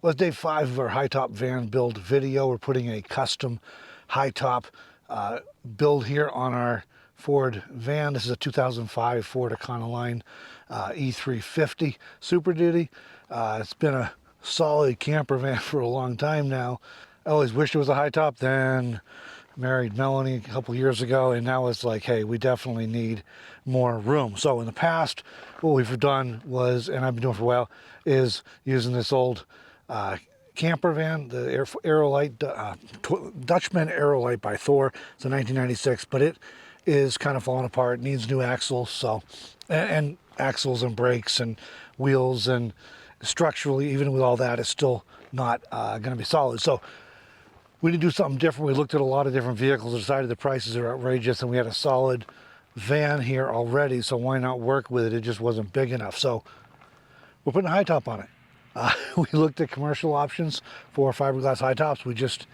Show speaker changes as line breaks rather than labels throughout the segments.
Well, it's day 5 of our Hightop van build video. We're putting a custom Hightop build here on our Ford van. This is a 2005 Ford Econoline E350 Super Duty. It's been a solid camper van for a long time now. I always wished it was a Hightop. Then married Melanie a couple years ago, and now it's like, hey, we definitely need more room. So in the past, what we've done was, and I've been doing for a while, is using this old camper van, the Aerolite, Dutchman Aerolite by Thor. It's a 1996, but it is kind of falling apart. It needs new axles, so and axles and brakes and wheels, and structurally, even with all that, it's still not going to be solid. So we need to do something different. We looked at a lot of different vehicles, decided the prices are outrageous, and we had a solid van here already, so why not work with it? It just wasn't big enough. So we're putting a Hightop on it. We looked at commercial options for fiberglass Highttops. We just,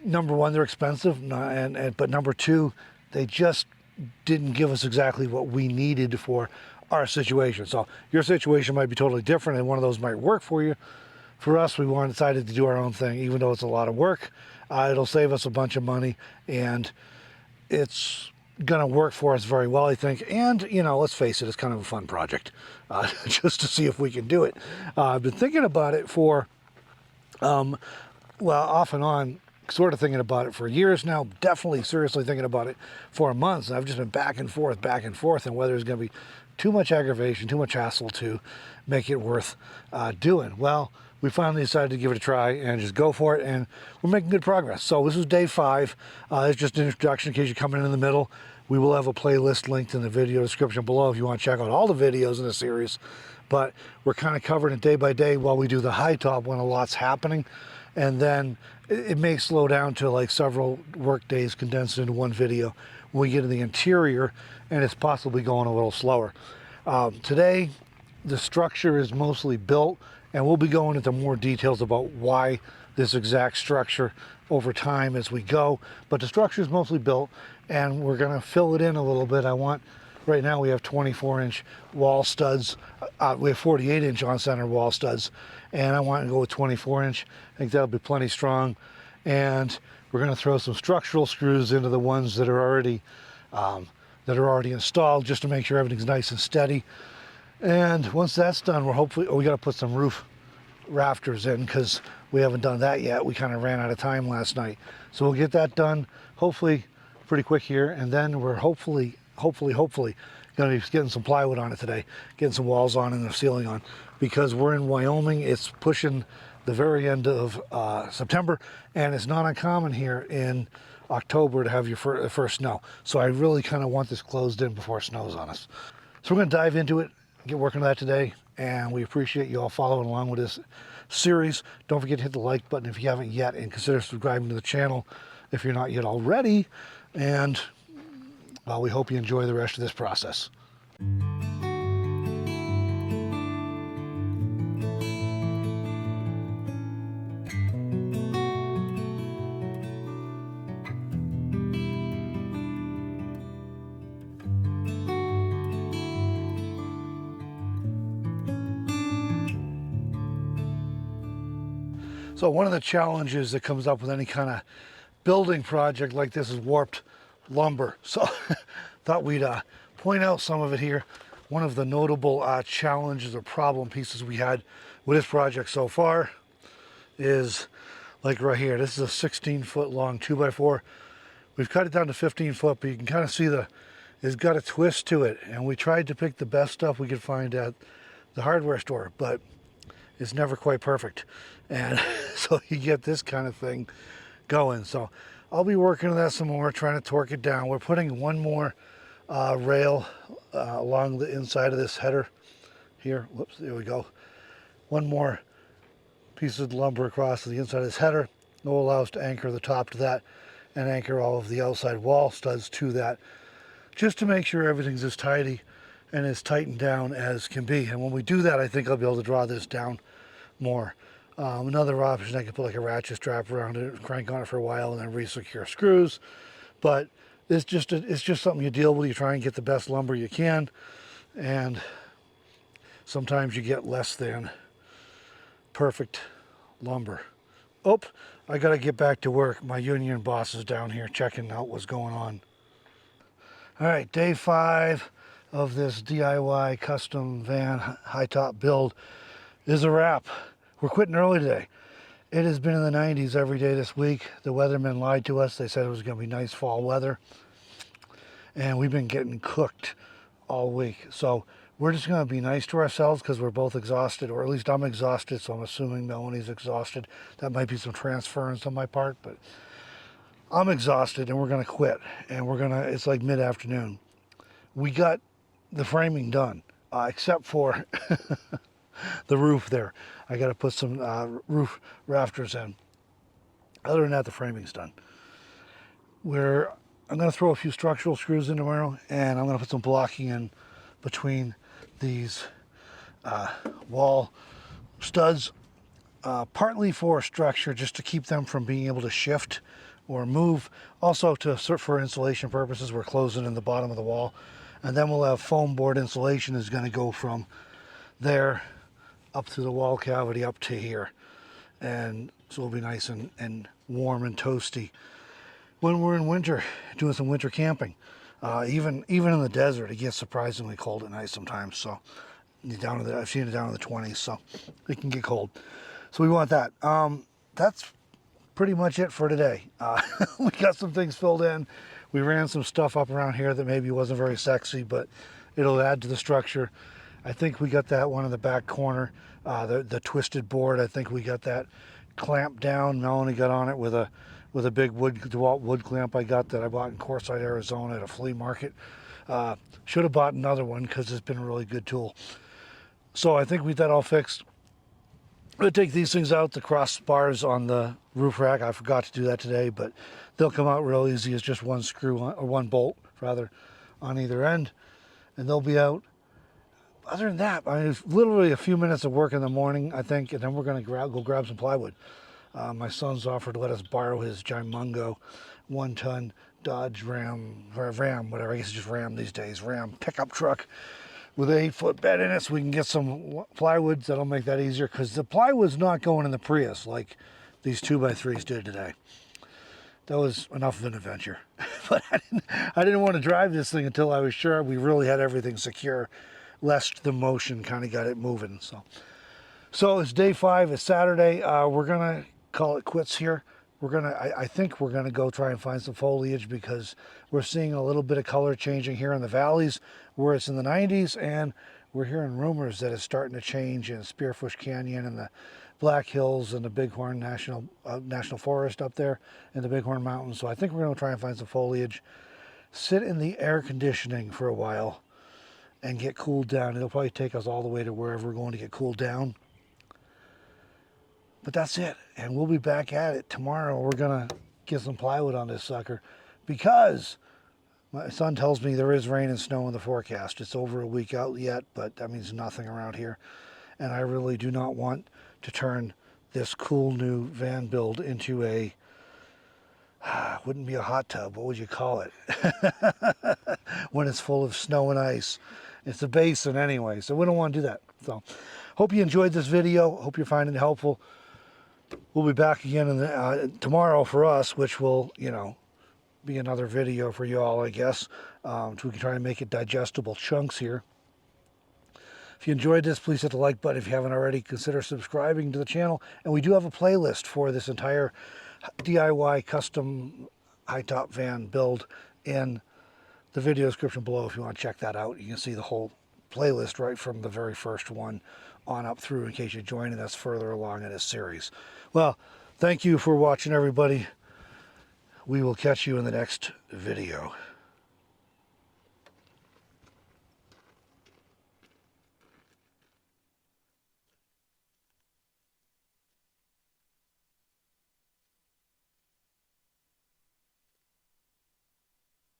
number one, they're expensive, but number two, they just didn't give us exactly what we needed for our situation. So your situation might be totally different, and one of those might work for you. For us, we decided to do our own thing, even though it's a lot of work. It'll save us a bunch of money, and it's gonna work for us very well, I think. And, you know, let's face it, it's kind of a fun project, just to see if we can do it. I've been thinking about it for, well, off and on, sort of thinking about it for years now, definitely seriously thinking about it for months. And I've just been back and forth, and whether it's gonna be too much aggravation, too much hassle to make it worth doing. Well, we finally decided to give it a try and just go for it, and we're making good progress. So this is day 5. It's just an introduction in case you're coming in the middle. We will have a playlist linked in the video description below if you want to check out all the videos in the series. But we're kind of covering it day by day while we do the Hightop when a lot's happening. And then it may slow down to like several work days condensed into one video when we get to the interior, and it's possibly going a little slower. Today, the structure is mostly built, and we'll be going into more details about why this exact structure over time as we go. But the structure is mostly built, and we're gonna fill it in a little bit. Right now we have 24-inch wall studs. We have 48-inch on-center wall studs, and I want to go with 24-inch. I think that'll be plenty strong. And we're gonna throw some structural screws into the ones that are already installed, just to make sure everything's nice and steady. And once that's done, we got to put some roof rafters in, because we haven't done that yet. We kind of ran out of time last night. So we'll get that done, hopefully pretty quick here. And then we're hopefully going to be getting some plywood on it today, getting some walls on and the ceiling on, because we're in Wyoming. It's pushing the very end of September, and it's not uncommon here in October to have your first snow. So I really kind of want this closed in before it snows on us. So we're going to dive into it, get working on that today, and we appreciate you all following along with this series. Don't forget to hit the like button if you haven't yet, and consider subscribing to the channel if you're not yet already. And we hope you enjoy the rest of this process. So one of the challenges that comes up with any kind of building project like this is warped lumber. So thought we'd point out some of it here. One of the notable challenges or problem pieces we had with this project so far is like right here. This is a 16-foot long 2x4. We've cut it down to 15 foot, but you can kind of see it's got a twist to it. And we tried to pick the best stuff we could find at the hardware store, but it's never quite perfect. And so you get this kind of thing going. So I'll be working on that some more, trying to torque it down. We're putting one more rail along the inside of this header here. Whoops, there we go. One more piece of lumber across the inside of this header. That will allow us to anchor the top to that and anchor all of the outside wall studs to that, just to make sure everything's as tidy and as tightened down as can be. And when we do that, I think I'll be able to draw this down more. Another option, I could put like a ratchet strap around it, crank on it for a while, and then re-secure screws. But it's just something you deal with. You try and get the best lumber you can, and sometimes you get less than perfect lumber. Oh, I gotta get back to work. My union boss is down here checking out what's going on. All right, day 5 of this DIY custom van high-top build is a wrap. We're quitting early today. It has been in the 90s every day this week. The weathermen lied to us. They said it was going to be nice fall weather. And we've been getting cooked all week. So we're just going to be nice to ourselves because we're both exhausted, or at least I'm exhausted, so I'm assuming Melanie's exhausted. That might be some transference on my part, but I'm exhausted and we're going to quit. And it's like mid-afternoon. We got the framing done, except for the roof there. I got to put some roof rafters in. Other than that, the framing's done. I'm going to throw a few structural screws in tomorrow, and I'm going to put some blocking in between these wall studs, partly for structure, just to keep them from being able to shift or move. Also for insulation purposes, we're closing in the bottom of the wall. And then we'll have foam board insulation is going to go from there up through the wall cavity up to here. And so it'll be nice and warm and toasty when we're in winter, doing some winter camping. Even in the desert, it gets surprisingly cold at night sometimes. So I've seen it down in the 20s, so it can get cold. So we want that. That's pretty much it for today. We got some things filled in. We ran some stuff up around here that maybe wasn't very sexy, but it'll add to the structure. I think we got that one in the back corner, the twisted board. I think we got that clamped down. Melanie got on it with a big DeWalt wood clamp I bought in Corside, Arizona at a flea market. Should have bought another one because it's been a really good tool. So I think we got that all fixed. I'm going to take these things out, the crossbars on the roof rack. I forgot to do that today, but they'll come out real easy. It's just one screw, or one bolt rather, on either end, and they'll be out. Other than that, I mean, it's literally a few minutes of work in the morning, I think, and then we're going to go grab some plywood. My son's offered to let us borrow his Gimungo 1-ton Dodge Ram, whatever, I guess it's just Ram these days, Ram pickup truck with an 8-foot bed in it, so we can get some plywood. That'll make that easier, because the plywood's not going in the Prius like these 2x3s did today. That was enough of an adventure. But I didn't want to drive this thing until I was sure we really had everything secure, lest the motion kind of got it moving. So it's day 5, it's Saturday. We're gonna call it quits here. I think we're gonna go try and find some foliage, because we're seeing a little bit of color changing here in the valleys where it's in the 90s, and we're hearing rumors that it's starting to change in Spearfish Canyon and the Black Hills and the Bighorn National Forest up there in the Bighorn Mountains. So I think we're gonna try and find some foliage, sit in the air conditioning for a while, and get cooled down. It'll probably take us all the way to wherever we're going to get cooled down. But that's it, and we'll be back at it tomorrow. We're gonna get some plywood on this sucker, because my son tells me there is rain and snow in the forecast. It's over a week out yet, but that means nothing around here. And I really do not want to turn this cool new van build into a, wouldn't be a hot tub, what would you call it? When it's full of snow and ice. It's a basin anyway, so we don't want to do that. So hope you enjoyed this video. Hope you're finding it helpful. We'll be back again tomorrow for us, which will, be another video for you all, I guess. So we can try and make it digestible chunks here. If you enjoyed this, please hit the like button. If you haven't already, consider subscribing to the channel. And we do have a playlist for this entire DIY custom high-top van build in the video description below. If you want to check that out, you can see the whole playlist right from the very first one on up through, in case you're joining us further along in this series. Well, thank you for watching, everybody. We will catch you in the next video.